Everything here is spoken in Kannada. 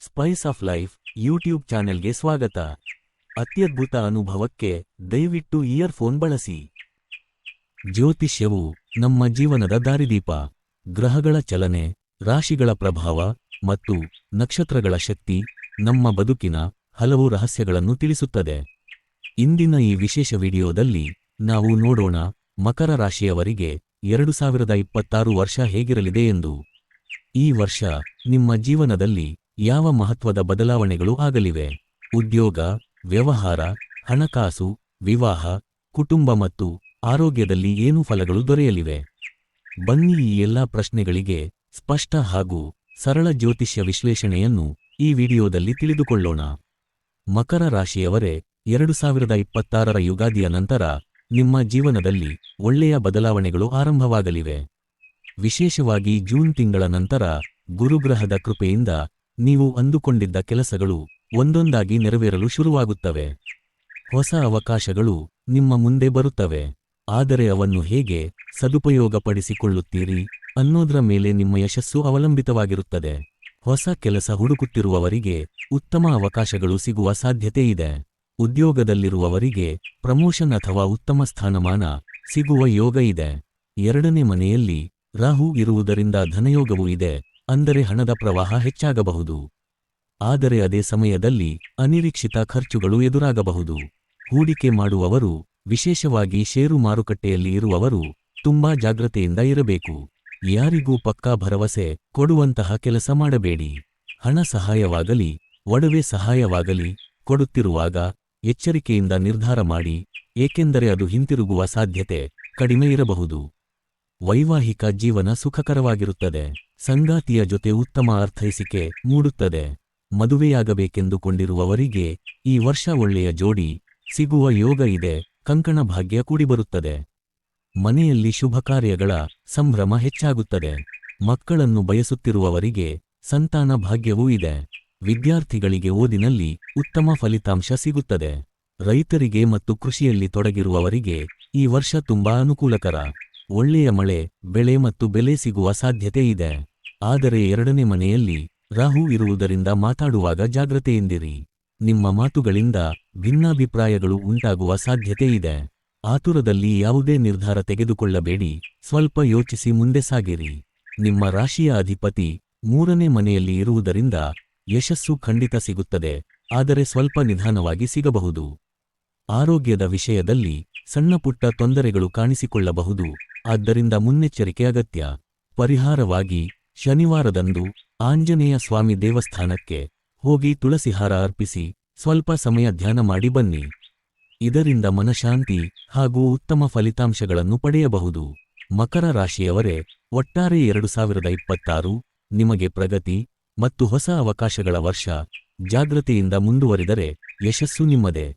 ಸ್ಪೈಸ್ ಆಫ್ ಲೈಫ್ ಯೂಟ್ಯೂಬ್ ಚಾನೆಲ್ಗೆ ಸ್ವಾಗತ. ಅತ್ಯದ್ಭುತ ಅನುಭವಕ್ಕೆ ದಯವಿಟ್ಟು ಇಯರ್ಫೋನ್ ಬಳಸಿ. ಜ್ಯೋತಿಷ್ಯವು ನಮ್ಮ ಜೀವನದ ದಾರಿದೀಪ. ಗ್ರಹಗಳ ಚಲನೆ, ರಾಶಿಗಳ ಪ್ರಭಾವ ಮತ್ತು ನಕ್ಷತ್ರಗಳ ಶಕ್ತಿ ನಮ್ಮ ಬದುಕಿನ ಹಲವು ರಹಸ್ಯಗಳನ್ನು ತಿಳಿಸುತ್ತದೆ. ಇಂದಿನ ಈ ವಿಶೇಷ ವಿಡಿಯೋದಲ್ಲಿ ನಾವು ನೋಡೋಣ ಮಕರ ರಾಶಿಯವರಿಗೆ 2026 ವರ್ಷ ಹೇಗಿರಲಿದೆ ಎಂದು. ಈ ವರ್ಷ ನಿಮ್ಮ ಜೀವನದಲ್ಲಿ ಯಾವ ಮಹತ್ವದ ಬದಲಾವಣೆಗಳು ಆಗಲಿವೆ? ಉದ್ಯೋಗ, ವ್ಯವಹಾರ, ಹಣಕಾಸು, ವಿವಾಹ, ಕುಟುಂಬ ಮತ್ತು ಆರೋಗ್ಯದಲ್ಲಿ ಏನು ಫಲಗಳು ದೊರೆಯಲಿವೆ? ಬನ್ನಿ ಈ ಎಲ್ಲಾ ಪ್ರಶ್ನೆಗಳಿಗೆ ಸ್ಪಷ್ಟ ಹಾಗೂ ಸರಳ ಜ್ಯೋತಿಷ್ಯ ವಿಶ್ಲೇಷಣೆಯನ್ನು ಈ ವಿಡಿಯೋದಲ್ಲಿ ತಿಳಿದುಕೊಳ್ಳೋಣ. ಮಕರ ರಾಶಿಯವರೇ, 2026ರ ಯುಗಾದಿಯ ನಂತರ ನಿಮ್ಮ ಜೀವನದಲ್ಲಿ ಒಳ್ಳೆಯ ಬದಲಾವಣೆಗಳು ಆರಂಭವಾಗಲಿವೆ. ವಿಶೇಷವಾಗಿ ಜೂನ್ ತಿಂಗಳ ನಂತರ ಗುರುಗ್ರಹದ ಕೃಪೆಯಿಂದ ನೀವು ಅಂದುಕೊಂಡಿದ್ದ ಕೆಲಸಗಳು ಒಂದೊಂದಾಗಿ ನೆರವೇರಲು ಶುರುವಾಗುತ್ತವೆ. ಹೊಸ ಅವಕಾಶಗಳು ನಿಮ್ಮ ಮುಂದೆ ಬರುತ್ತವೆ. ಆದರೆ ಅವನ್ನು ಹೇಗೆ ಸದುಪಯೋಗಪಡಿಸಿಕೊಳ್ಳುತ್ತೀರಿ ಅನ್ನೋದರ ಮೇಲೆ ನಿಮ್ಮ ಯಶಸ್ಸು ಅವಲಂಬಿತವಾಗಿರುತ್ತದೆ. ಹೊಸ ಕೆಲಸ ಹುಡುಕುತ್ತಿರುವವರಿಗೆ ಉತ್ತಮ ಅವಕಾಶಗಳು ಸಿಗುವ ಸಾಧ್ಯತೆ ಇದೆ. ಉದ್ಯೋಗದಲ್ಲಿರುವವರಿಗೆ ಪ್ರಮೋಷನ್ ಅಥವಾ ಉತ್ತಮ ಸ್ಥಾನಮಾನ ಸಿಗುವ ಯೋಗ ಇದೆ. 2ನೇ ಮನೆಯಲ್ಲಿ ರಾಹು ಇರುವುದರಿಂದ ಧನಯೋಗವೂ ಇದೆ, ಅಂದರೆ ಹಣದ ಪ್ರವಾಹ ಹೆಚ್ಚಾಗಬಹುದು. ಆದರೆ ಅದೇ ಸಮಯದಲ್ಲಿ ಅನಿರೀಕ್ಷಿತ ಖರ್ಚುಗಳು ಎದುರಾಗಬಹುದು. ಹೂಡಿಕೆ ಮಾಡುವವರು, ವಿಶೇಷವಾಗಿ ಷೇರು ಮಾರುಕಟ್ಟೆಯಲ್ಲಿ ಇರುವವರು ತುಂಬಾ ಜಾಗ್ರತೆಯಿಂದ ಇರಬೇಕು. ಯಾರಿಗೂ ಪಕ್ಕಾ ಭರವಸೆ ಕೊಡುವಂತಹ ಕೆಲಸ ಮಾಡಬೇಡಿ. ಹಣ ಸಹಾಯವಾಗಲಿ, ಒಡವೆ ಸಹಾಯವಾಗಲಿ ಕೊಡುತ್ತಿರುವಾಗ ಎಚ್ಚರಿಕೆಯಿಂದ ನಿರ್ಧಾರ ಮಾಡಿ, ಏಕೆಂದರೆ ಅದು ಹಿಂತಿರುಗುವ ಸಾಧ್ಯತೆ ಕಡಿಮೆ ಇರಬಹುದು. ವೈವಾಹಿಕ ಜೀವನ ಸುಖಕರವಾಗಿರುತ್ತದೆ. ಸಂಗಾತಿಯ ಜೊತೆ ಉತ್ತಮ ಅರ್ಥೈಸಿಕೆ ಮೂಡುತ್ತದೆ. ಮದುವೆಯಾಗಬೇಕೆಂದುಕೊಂಡಿರುವವರಿಗೆ ಈ ವರ್ಷ ಒಳ್ಳೆಯ ಜೋಡಿ ಸಿಗುವ ಯೋಗ ಇದೆ. ಕಂಕಣ ಭಾಗ್ಯ ಕೂಡಿಬರುತ್ತದೆ. ಮನೆಯಲ್ಲಿ ಶುಭ ಕಾರ್ಯಗಳ ಸಂಭ್ರಮ ಹೆಚ್ಚಾಗುತ್ತದೆ. ಮಕ್ಕಳನ್ನು ಬಯಸುತ್ತಿರುವವರಿಗೆ ಸಂತಾನ ಭಾಗ್ಯವೂ ಇದೆ. ವಿದ್ಯಾರ್ಥಿಗಳಿಗೆ ಓದಿನಲ್ಲಿ ಉತ್ತಮ ಫಲಿತಾಂಶ ಸಿಗುತ್ತದೆ. ರೈತರಿಗೆ ಮತ್ತು ಕೃಷಿಯಲ್ಲಿ ತೊಡಗಿರುವವರಿಗೆ ಈ ವರ್ಷ ತುಂಬಾ ಅನುಕೂಲಕರ. ಒಳ್ಳೆಯ ಮಳೆ, ಬೆಳೆ ಮತ್ತು ಬೆಲೆ ಸಿಗುವ ಸಾಧ್ಯತೆ ಇದೆ. ಆದರೆ 2ನೇ ಮನೆಯಲ್ಲಿ ರಾಹು ಇರುವುದರಿಂದ ಮಾತಾಡುವಾಗ ಜಾಗ್ರತೆಯಿಂದಿರಿ. ನಿಮ್ಮ ಮಾತುಗಳಿಂದ ಭಿನ್ನಾಭಿಪ್ರಾಯಗಳು ಉಂಟಾಗುವ ಸಾಧ್ಯತೆ ಇದೆ. ಆತುರದಲ್ಲಿ ಯಾವುದೇ ನಿರ್ಧಾರ ತೆಗೆದುಕೊಳ್ಳಬೇಡಿ, ಸ್ವಲ್ಪ ಯೋಚಿಸಿ ಮುಂದೆ ಸಾಗಿರಿ. ನಿಮ್ಮ ರಾಶಿಯ ಅಧಿಪತಿ 3ನೇ ಮನೆಯಲ್ಲಿ ಇರುವುದರಿಂದ ಯಶಸ್ಸು ಖಂಡಿತ ಸಿಗುತ್ತದೆ, ಆದರೆ ಸ್ವಲ್ಪ ನಿಧಾನವಾಗಿ ಸಿಗಬಹುದು. ಆರೋಗ್ಯದ ವಿಷಯದಲ್ಲಿ ಸಣ್ಣಪುಟ್ಟ ತೊಂದರೆಗಳು ಕಾಣಿಸಿಕೊಳ್ಳಬಹುದು, ಆದ್ದರಿಂದ ಮುನ್ನೆಚ್ಚರಿಕೆ ಅಗತ್ಯ. ಪರಿಹಾರವಾಗಿ ಶನಿವಾರದಂದು ಆಂಜನೇಯ ಸ್ವಾಮಿ ದೇವಸ್ಥಾನಕ್ಕೆ ಹೋಗಿ ತುಳಸಿಹಾರ ಅರ್ಪಿಸಿ ಸ್ವಲ್ಪ ಸಮಯ ಧ್ಯಾನ ಮಾಡಿ ಬನ್ನಿ. ಇದರಿಂದ ಮನಶಾಂತಿ ಹಾಗೂ ಉತ್ತಮ ಫಲಿತಾಂಶಗಳನ್ನು ಪಡೆಯಬಹುದು. ಮಕರ ರಾಶಿಯವರೇ, ಒಟ್ಟಾರೆ 2026 ನಿಮಗೆ ಪ್ರಗತಿ ಮತ್ತು ಹೊಸ ಅವಕಾಶಗಳ ವರ್ಷ. ಜಾಗ್ರತೆಯಿಂದ ಮುಂದುವರಿದರೆ ಯಶಸ್ಸು ನಿಮ್ಮದೇ.